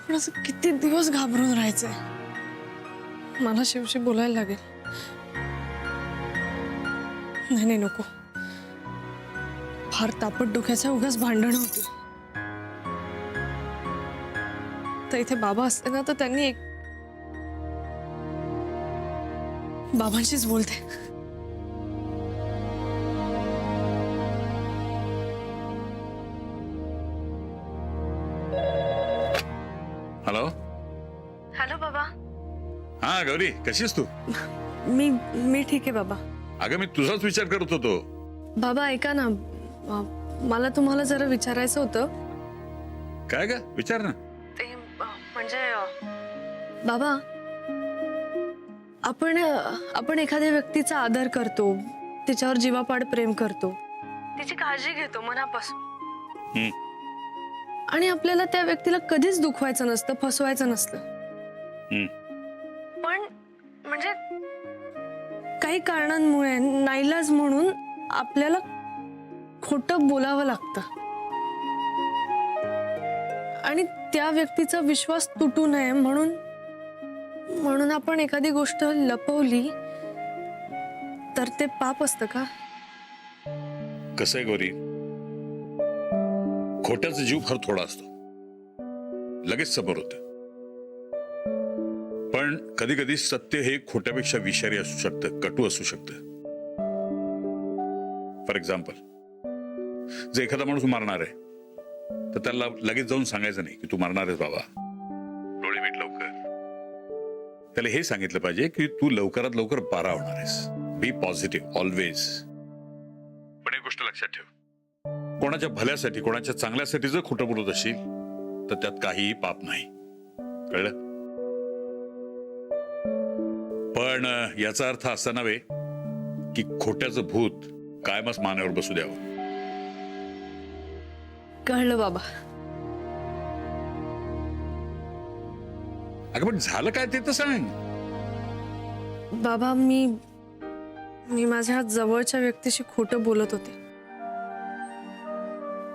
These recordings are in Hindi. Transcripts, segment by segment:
पण असं किती दिवस घाबरून राहायचंय? मला शिवशी बोलायला लागेल. नाही नाही नको. फार तापट डोक्याच्या उगाच भांडण होती. तर इथे बाबा असते ना तर त्यांनी एक बाबांशीच बोलते. हॅलो. हॅलो बाबा. हा गौरी, कशीस तू? मी ठीक आहे बाबा. अगं मी तुझाच विचार करत होतो. बाबा ऐका ना, मला तुम्हाला जरा विचारायचं होतं. काय ग, विचार ना. ते म्हणजे बाबा, आपण एखाद्या व्यक्तीचा आदर करतो, तिच्यावर जीवापाड प्रेम करतो, तिची काळजी घेतो मनापासून, आणि आपल्याला त्या व्यक्तीला कधीच दुखवायचं नसतं, फसवायचं नसतं. पण म्हणजे काही कारणांमुळे नाईलाज म्हणून आपल्याला खोटं बोलावं लागतं, आणि त्या व्यक्तीचा विश्वास तुटू नये म्हणून आपण एखादी गोष्ट लपवली तर ते पाप असतं का? कसं आहे गौरी, खोट्याचा जीव फार थोडा असतो, लगेच समोर होत. पण कधी कधी सत्य हे खोट्यापेक्षा विषारी असू शकतं, कटू असू शकतं. फॉर एक्झाम्पल, जर एखादा माणूस मारणार आहे तर त्याला लगेच जाऊन सांगायचं नाही की तू मारणार आहेस बाबा, डोळे मिट लवकर. त्याला हे सांगितलं पाहिजे की तू लवकरात लवकर बरा होणार आहेस. Be positive always. पण एक गोष्ट लक्षात ठेव, कोणाच्या भल्यासाठी, कोणाच्या चांगल्यासाठी जर खोटं बोलत असशील तर त्यात काहीही पाप नाही, कळलं? पण याचा अर्थ असा नव्हे की खोट्याचं भूत कायमच मानेवर बसू द्यावं. कळलं बाबा. अगं पण झालं काय ते तर सांग. बाबा, मी माझ्या जवळच्या व्यक्तीशी खोटं बोलत होते.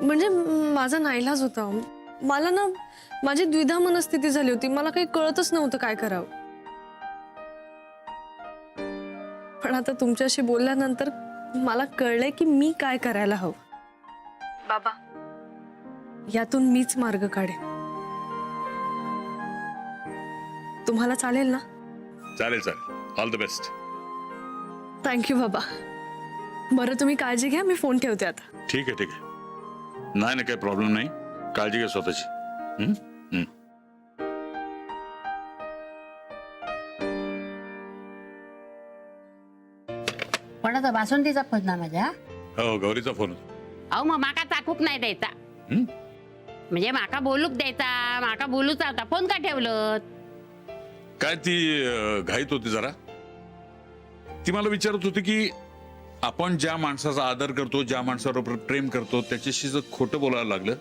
म्हणजे माझा नाईलाज होता. मला ना माझी द्विधा मनस्थिती झाली होती, मला काही कळतच नव्हतं काय करावं. पण आता तुमच्याशी बोलल्यानंतर मला कळलंय की मी काय करायला हवं. बाबा, यातून मीच मार्ग काढेन. तुम्हाला चालेल ना? चालेल चालेल, ऑल द बेस्ट. थँक्यू बाबा. बरं, तुम्ही काळजी घ्या, मी फोन ठेवते आता. ठीक आहे ठीक आहे. नाही ना, काही प्रॉब्लेम नाही, काळजी घ्या स्वतःची. कोणाचा बासुंदीचा फोन ना माझ्या? हो, गौरीचा फोन होता. अहो मग माका चाकूक नाही द्यायचा. म्हणजे माका बोलूक द्यायचा, माका बोलूचा होता, फोन का ठेवलं? काय ती घाईत होती जरा. ती मला विचारत होती की आपण ज्या माणसाचा आदर करतो, ज्या माणसाबरोबर प्रेम करतो, त्याच्याशी जर खोटं बोलायला लागलं,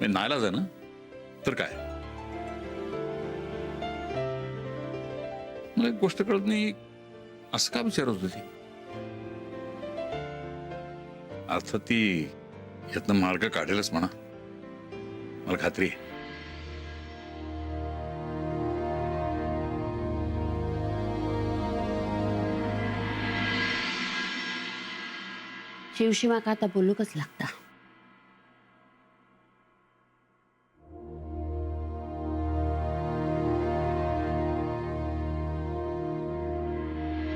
मी नाईलाज आहे ना, तर काय. मला एक गोष्ट कळत नाही, असं का विचारत होती. अर्थात ती यातनं मार्ग काढेलच म्हणा, मला खात्री आहे. शिवशी माका आता बोलूकच लागता.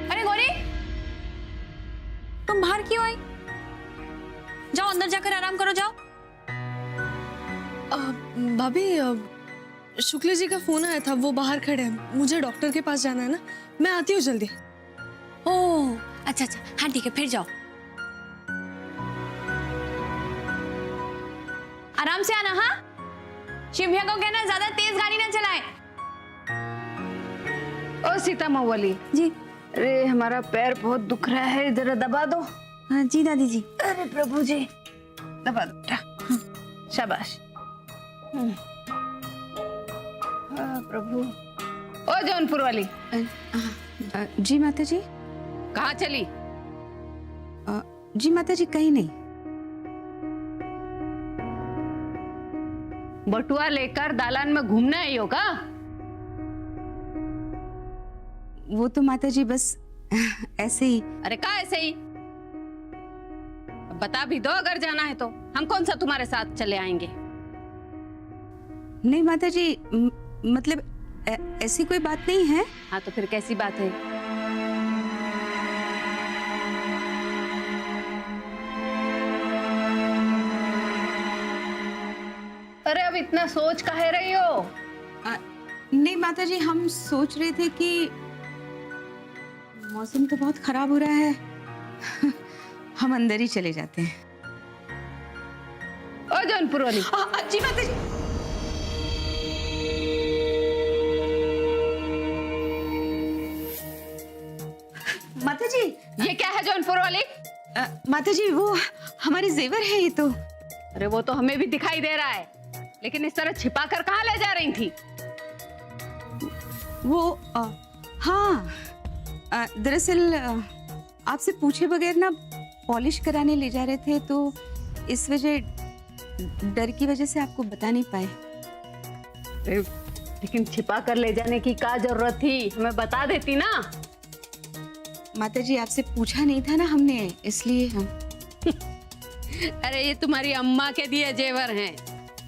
अरे गौरी, तुम बाहर क्यों आई? जाओ अंदर जाकर आराम करो, जाओ. भाभी, शुक्ला जी का फोन आया था, वो बाहर खड़े हैं, मुझे डॉक्टर के पास जाना है ना, मैं आती हूँ जल्दी. ओह अच्छा अच्छा, हाँ ठीक है, फिर जाओ. आराम से आना. हाँ, शिव भैया को कहना ज्यादा तेज गाड़ी ना चलाए. ओ सीता मऊली जी. अरे हमारा पैर बहुत दुख रहा है, जरा दबा दो. हाँ जी दादी जी. अरे प्रभु जी, दबा दो बेटा. शाबाश. हाँ प्रभु. ओ जौनपुर वाली, जी माता जी. कहाँ चली? जी माता जी, कहीं नहीं. बटुआ लेकर दालान में घूमने आई हो का? वो तो माता जी बस ऐसे ही। अरे का ऐसे ही? बता भी दो अगर जाना है तो, हम कौन सा तुम्हारे साथ चले आएंगे। नहीं माता जी, मतलब ऐसी कोई बात नहीं है। हाँ तो फिर कैसी बात है? अरे अब इतना सोच काहे रही हो? नहीं माता जी, हम सोच रहे थे कि मौसम तो बहुत खराब हो रहा है हम अंदर ही चले जाते हैं। ओ जौनपुर वाली, जी माता जी। माता जी, ये क्या है जौनपुर वाली? माता जी वो हमारे जेवर है ये तो। अरे वो तो हमें भी दिखाई दे रहा है, लेकिन इस तरह छिपा कर कहाँ ले जा रही थी? वो हाँ, दरअसल आपसे पूछे बगैर ना पॉलिश कराने ले जा रहे थे, तो इस वजह डर की वजह से आपको बता नहीं पाए। लेकिन छिपा कर ले जाने की क्या जरूरत थी? हमें बता देती ना। माता जी आपसे पूछा नहीं था ना हमने, इसलिए हम अरे ये तुम्हारी अम्मा के दिए जेवर हैं,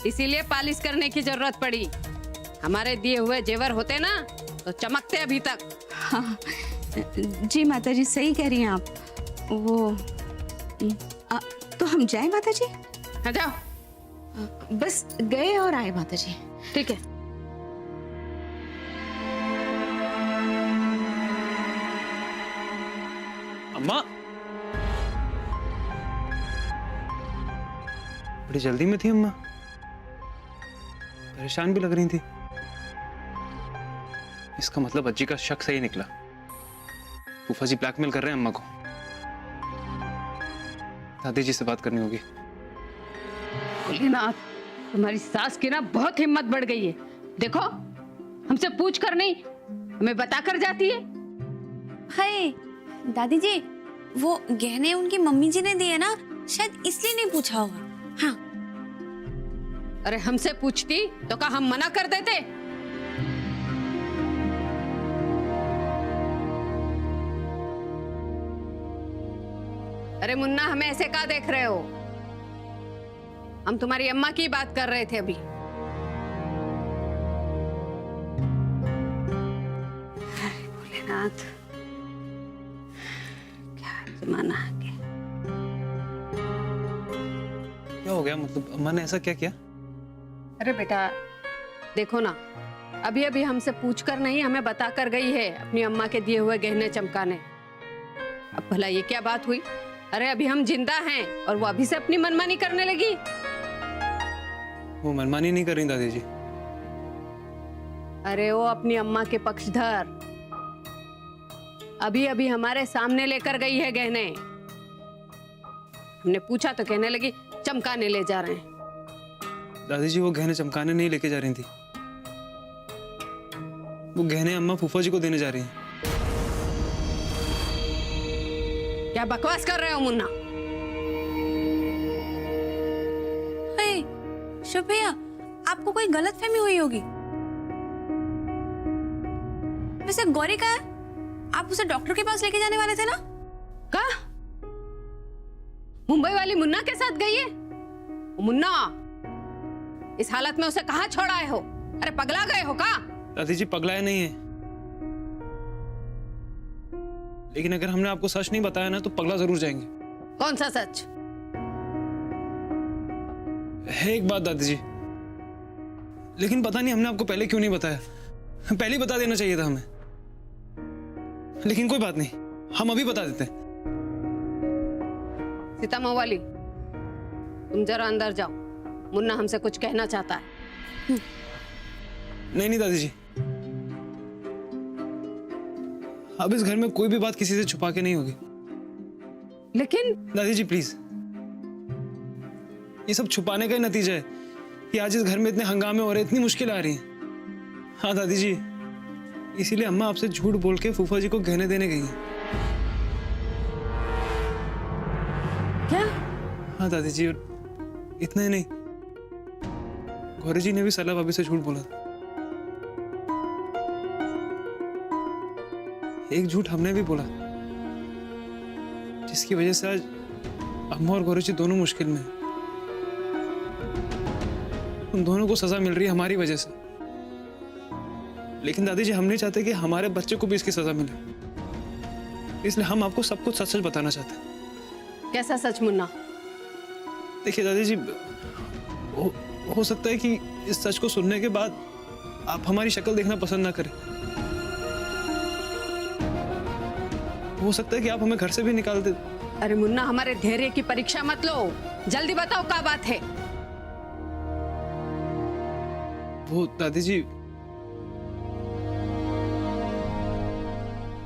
इसीलिए पॉलिश करने की जरूरत पड़ी। हमारे दिए हुए जेवर होते ना तो चमकते अभी तक। हाँ, जी माता जी सही कह रही हैं आप। वो तो हम जाए माता जी? हाँ जाओ। बस गए और आए माता जी। ठीक है। अम्मा, बड़ी जल्दी में थी अम्मा, परेशान भी लग रही थी। इसका मतलब अज्जी का शक सही निकला। फूफा जी ब्लैकमेल कर रहे हैं अम्मा को। दादी जी से बात करनी होगी। भोलेनाथ, तुम्हारी सास की ना बहुत हिम्मत बढ़ गई है। देखो, हमसे पूछ कर नहीं, हमें बता कर जाती है। हाय दादी जी, वो गहने उनकी मम्मी जी ने दिए ना, शायद इसलिए नहीं पूछा होगा। हाँ। अरे हमसे पूछती तो क्या हम मना कर देते? अरे मुन्ना, हमें ऐसे क्या देख रहे हो? हम तुम्हारी अम्मा की बात कर रहे थे अभी। भोलेनाथ, क्या जमाना आ गया। क्या हो गया? मतलब अम्मा ने ऐसा क्या किया? अरे बेटा देखो ना, अभी अभी हमसे पूछकर नहीं, हमें बता कर गई है अपनी अम्मा के दिए हुए गहने चमकाने। अब भला ये क्या बात हुई? अरे अभी हम जिंदा हैं और वो अभी से अपनी मनमानी करने लगी। वो मनमानी नहीं कर रही दादी जी। अरे वो अपनी अम्मा के पक्षधर, अभी अभी हमारे सामने लेकर गई है गहने। हमने पूछा तो कहने लगी चमकाने ले जा रहे हैं। दादी जी वो गहने चमकाने नहीं लेके जा रही थी, वो गहने अम्मा फूफा जी को देने जा रही हैं। क्या बकवास कर रहे हो मुन्ना? शुभ भैया, आपको कोई गलतफहमी हुई होगी। वैसे गौरी का है? आप उसे डॉक्टर के पास लेके जाने वाले थे ना? का? मुंबई वाली मुन्ना के साथ गई है? मुन्ना, इस हालत में उसे कहाँ छोड़ा है हो? अरे पगला गए हो का? दादी जी पगलाए नहीं है, लेकिन अगर हमने आपको सच नहीं बताया ना तो पगला जरूर जाएंगे। कौन सा सच? है एक बात दादी जी, लेकिन पता नहीं हमने आपको पहले क्यों नहीं बताया। पहले ही बता देना चाहिए था हमें, लेकिन कोई बात नहीं, हम अभी बता देते हैं। सीता वाली, तुम जरा अंदर जाओ, मुन्ना हमसे कुछ कहना चाहता है। नहीं नहीं दादी जी, अब इस घर में कोई भी बात किसी से छुपा के नहीं होगी। लेकिन दादी जी प्लीज, ये सब छुपाने का ही नतीजा है कि आज इस घर में इतने हंगामे हो रहे, इतनी मुश्किल आ रही हैं। हाँ दादी जी, इसीलिए अम्मा आपसे झूठ बोल के फूफा जी को गहने देने गई हैं। क्या? हाँ दादी जी, इतना ही नहीं, गौरी जी ने भी सरला भाभी से झूठ बोला था। एक झूठ हमने भी बोला, जिसकी वजह से आज अम्मा और गौरी जी दोनों मुश्किल में हैं। उन दोनों को सजा मिल रही है हमारी वजह से, लेकिन दादी जी हम नहीं चाहते कि हमारे बच्चे को भी इसकी सजा मिले, इसलिए हम आपको सब कुछ सच सच बताना चाहते हैं। कैसा सच मुन्ना? देखिए दादी जी, हो सकता है कि इस सच को सुनने के बाद आप हमारी शक्ल देखना पसंद ना करें। हो सकता है कि आप हमें घर से भी निकाल दे। अरे मुन्ना, हमारे धैर्य की परीक्षा मत लो, जल्दी बताओ क्या बात है। वो दादी जी,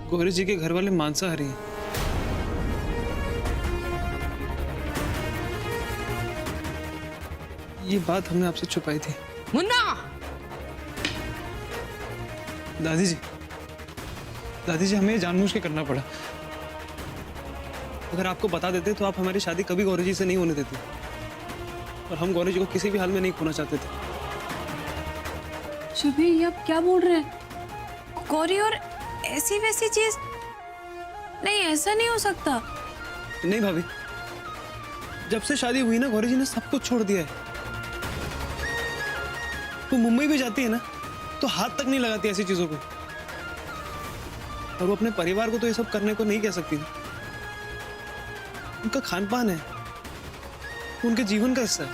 गौरी जी के घर वाले मांसाहारी हैं। ये बात हमने आपसे छुपाई थी। मुन्ना! दादी जी हमें ये जानबूझ के करना पड़ा। अगर आपको बता देते तो आप हमारी शादी कभी गौरी जी से नहीं होने देते, और हम गौरी जी को किसी भी हाल में नहीं खोना चाहते थे। शुभी, ये आप क्या बोल रहे हैं? गौरी और ऐसी वैसी चीज नहीं, ऐसा नहीं हो सकता। नहीं भाभी, जब से शादी हुई ना, गौरी जी ने सब कुछ छोड़ दिया है। वो मुंबई भी जाती है ना, तो हाथ तक नहीं लगाती ऐसी चीजों को, और वो अपने परिवार को तो ये सब करने को नहीं कह सकती ना। उनका खान पान है, उनके जीवन का हिस्सा है।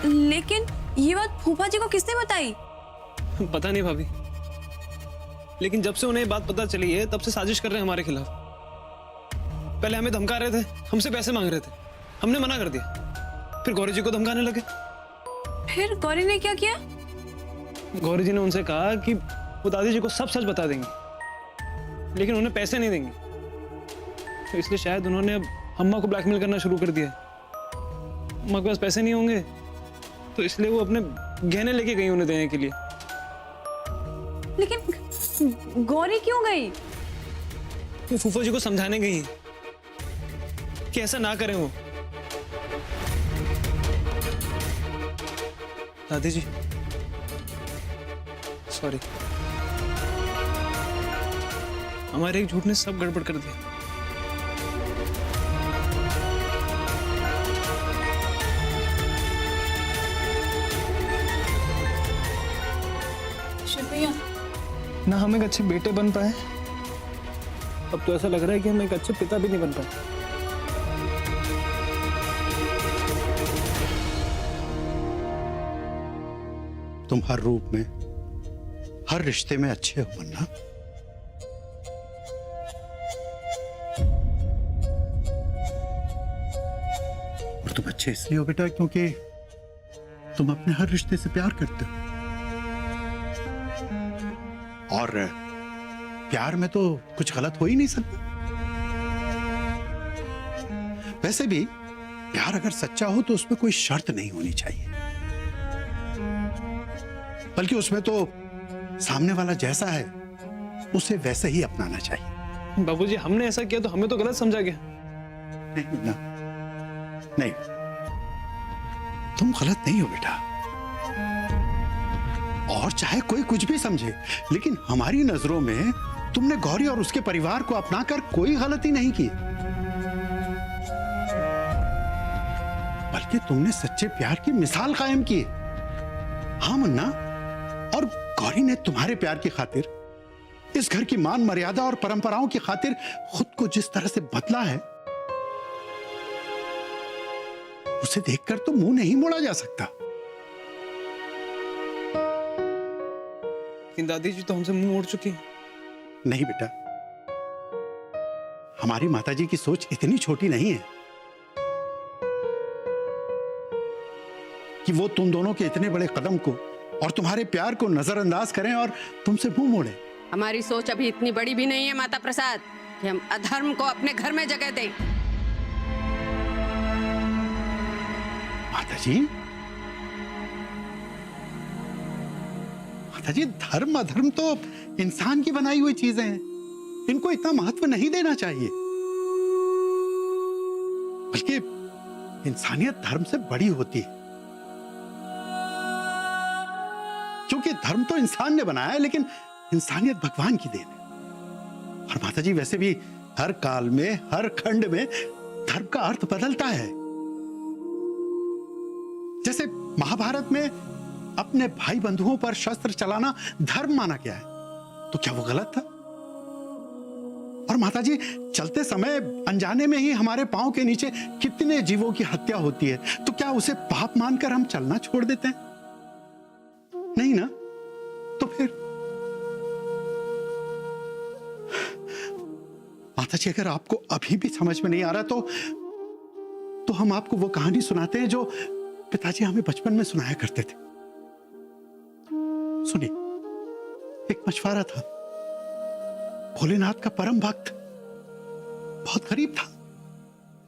लेकिन ये बात फूफा जी को किसने बताई? पता नहीं भाभी, लेकिन जब से उन्हें ये बात पता चली है, तब से साजिश कर रहे हैं हमारे खिलाफ। पहले हमें धमका रहे थे, हमसे पैसे मांग रहे थे, हमने मना कर दिया। फिर गौरी जी को धमकाने लगे। फिर गौरी ने क्या किया? गौरी जी ने उनसे कहा कि वो दादी जी को सब सच बता देंगे, लेकिन उन्हें पैसे नहीं देंगे। तो इसलिए शायद उन्होंने अब अम्मा को ब्लैकमेल करना शुरू कर दिया। अम्मा के पास पैसे नहीं होंगे, तो इसलिए वो अपने गहने लेके गई उन्हें देने के लिए। लेकिन गौरी क्यों गई? वो फूफा जी को समझाने गई है कि ऐसा ना करें वो। दादी जी सॉरी, हमारे एक झूठ ने सब गड़बड़ कर दिया। शुक्रिया। ना हम एक अच्छे बेटे बन पाए, अब तो ऐसा लग रहा है कि हम एक अच्छे पिता भी नहीं बन पाए। तुम हर रूप में, हर रिश्ते में अच्छे हो मुन्ना। और तुम अच्छे इसलिए हो बेटा क्योंकि तुम अपने हर रिश्ते से प्यार करते हो, और प्यार में तो कुछ गलत हो ही नहीं सकता। वैसे भी प्यार अगर सच्चा हो तो उसमें कोई शर्त नहीं होनी चाहिए, बल्कि उसमें तो सामने वाला जैसा है उसे वैसे ही अपनाना चाहिए। बाबूजी, हमने ऐसा किया तो हमें तो गलत समझा गया। नहीं ना, नहीं, तुम गलत नहीं हो बेटा। और चाहे कोई कुछ भी समझे, लेकिन हमारी नजरों में तुमने गौरी और उसके परिवार को अपनाकर कोई गलती नहीं की, बल्कि तुमने सच्चे प्यार की मिसाल कायम की। हाँ मुन्ना, और गौरी ने तुम्हारे प्यार की खातिर, इस घर की मान मर्यादा और परंपराओं की खातिर खुद को जिस तरह से बदला है, उसे देखकर तो मुंह नहीं मोड़ा जा सकता। लेकिन दादी जी तो हमसे मुंह मोड़ चुकी हैं। नहीं बेटा, हमारी माताजी की सोच इतनी छोटी नहीं है कि वो तुम दोनों के इतने बड़े कदम को और तुम्हारे प्यार को नजरअंदाज करें और तुमसे मुंह मोड़े। हमारी सोच अभी इतनी बड़ी भी नहीं है माता प्रसाद कि हम अधर्म को अपने घर में जगह दें। माताजी, माताजी, धर्म अधर्म तो इंसान की बनाई हुई चीजें हैं, इनको इतना महत्व नहीं देना चाहिए। बल्कि इंसानियत धर्म से बड़ी होती है, क्योंकि धर्म तो इंसान ने बनाया है, लेकिन इंसानियत भगवान की देन है। और माता जी, वैसे भी हर काल में, हर खंड में धर्म का अर्थ बदलता है। जैसे महाभारत में अपने भाई बंधुओं पर शस्त्र चलाना धर्म माना गया है, तो क्या वो गलत था? और माता जी, चलते समय अनजाने में ही हमारे पांव के नीचे कितने जीवों की हत्या होती है, तो क्या उसे पाप मानकर हम चलना छोड़ देते हैं? नहीं ना? तो फिर माता जी, अगर आपको अभी भी समझ में नहीं आ रहा तो हम आपको वो कहानी सुनाते हैं जो पिताजी हमें बचपन में सुनाया करते थे। सुनिए, एक मछुआरा था, भोलेनाथ का परम भक्त, बहुत गरीब था,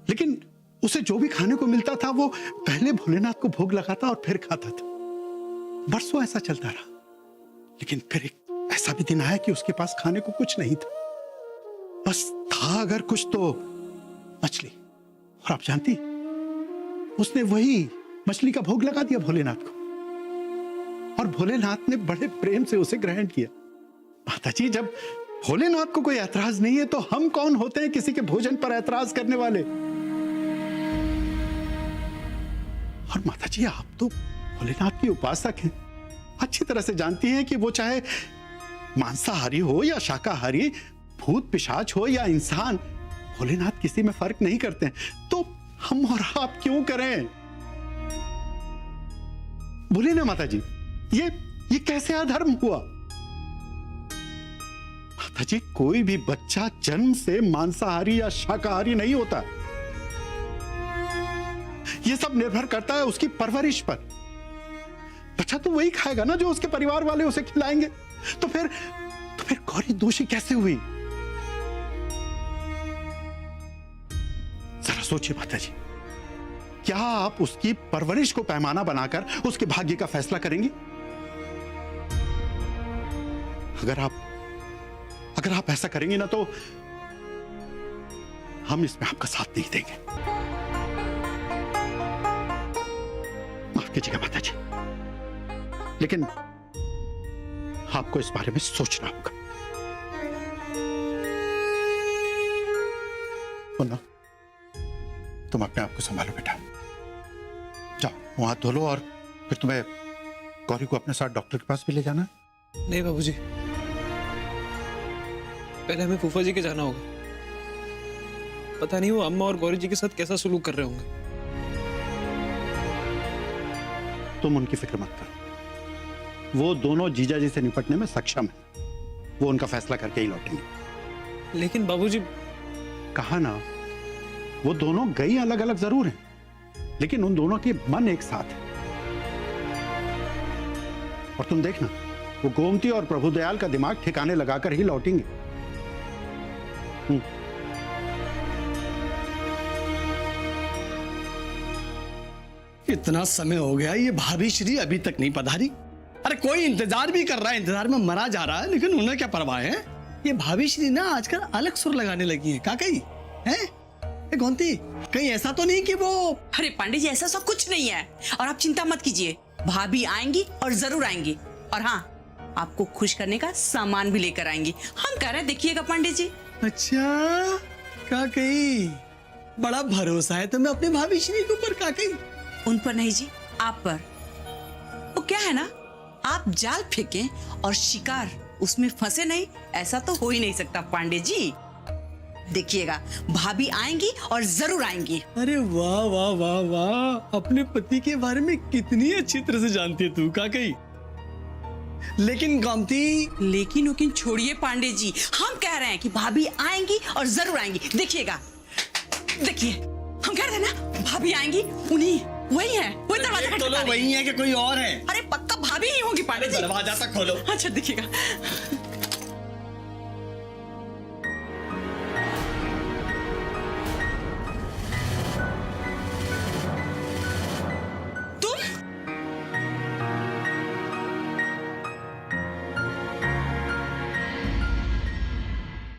लेकिन उसे जो भी खाने को मिलता था वो पहले भोलेनाथ को भोग लगाता और फिर खाता था। बरसों ऐसा चलता रहा, लेकिन फिर एक ऐसा भी दिन आया कि उसके पास खाने को कुछ नहीं था। बस था अगर कुछ तो मछली। और आप जानती, उसने वही मछली का भोग लगा दिया भोलेनाथ को, और भोलेनाथ ने बड़े प्रेम से उसे ग्रहण किया। माता जी, जब भोलेनाथ को कोई ऐतराज नहीं है तो हम कौन होते हैं किसी के भोजन पर ऐतराज करने वाले? और माता जी, आप तो भोलेनाथ की उपासक हैं, अच्छी तरह से जानती हैं कि वो चाहे मांसाहारी हो या शाकाहारी, भूत पिशाच हो या इंसान, भोलेनाथ किसी में फर्क नहीं करते हैं। तो हम और आप क्यों करें? बोलिए ना माता जी, ये कैसे अधर्म हुआ? माता जी, कोई भी बच्चा जन्म से मांसाहारी या शाकाहारी नहीं होता। यह सब निर्भर करता है उसकी परवरिश पर। बच्चा तो वही खाएगा ना जो उसके परिवार वाले उसे खिलाएंगे। तो फिर गौरी दोषी कैसे हुई? जरा सोचिए माता जी, क्या आप उसकी परवरिश को पैमाना बनाकर उसके भाग्य का फैसला करेंगी? अगर आप ऐसा करेंगी ना, तो हम इसमें आपका साथ नहीं देंगे। माफ कीजिएगा माता जी, लेकिन आपको इस बारे में सोचना होगा। सुनो, तुम अपने आप को संभालो बेटा। जाओ, मुंह हाथ धो लो, और फिर तुम्हें गौरी को अपने साथ डॉक्टर के पास भी ले जाना। नहीं बाबूजी, पहले हमें फूफा जी के जाना होगा। पता नहीं वो अम्मा और गौरी जी के साथ कैसा सलूक कर रहे होंगे। तुम उनकी फिक्र मत करो, वो दोनों जीजा जी से निपटने में सक्षम है। वो उनका फैसला करके ही लौटेंगे। लेकिन बाबूजी, कहा ना, वो दोनों गई अलग अलग जरूर हैं, लेकिन उन दोनों के मन एक साथ है। और तुम देखना, वो गोमती और प्रभुदयाल का दिमाग ठिकाने लगाकर ही लौटेंगे। इतना समय हो गया, ये भाभी श्री अभी तक नहीं पधारी। अरे कोई इंतजार भी कर रहा है, इंतजार में मरा जा रहा है, लेकिन उन्हें क्या परवाह है। ये भाभी श्री ना आजकल अलग सुर लगाने लगी है। का कही है गोमती, कहीं ऐसा तो नहीं कि वो? अरे पांडे जी, ऐसा सब कुछ नहीं है, और आप चिंता मत कीजिए, भाभी आएंगी और जरूर आएंगी। और हाँ, आपको खुश करने का सामान भी लेकर आएंगी। हम कह रहे हैं, देखिएगा पांडे जी। अच्छा, का कही, बड़ा भरोसा है तुम्हें अपने भाभी श्री के ऊपर। का कही, उन पर नहीं जी, आप पर। वो क्या है ना, आप जाल फेंकें और शिकार उसमें फंसे नहीं, ऐसा तो हो ही नहीं सकता पांडे जी। देखिएगा, भाभी आएंगी और जरूर आएंगी। अरे वाह वाह वाह वाह, अपने पति के बारे में कितनी अच्छी तरह से जानती है तू। का कही, लेकिन गोमती, लेकिन उकिन छोड़िए पांडे जी, हम कह रहे हैं कि भाभी आएंगी और जरूर आएंगी। देखिएगा, देखिए, हम कह रहे थे ना भाभी आएंगी, उन्हीं वही है, वही दरवाजा तो वही है कि कोई और है? अरे पक्का भाभी ही होगी पांडे जी। दरवाजा तक खोलो। अच्छा देखिएगा।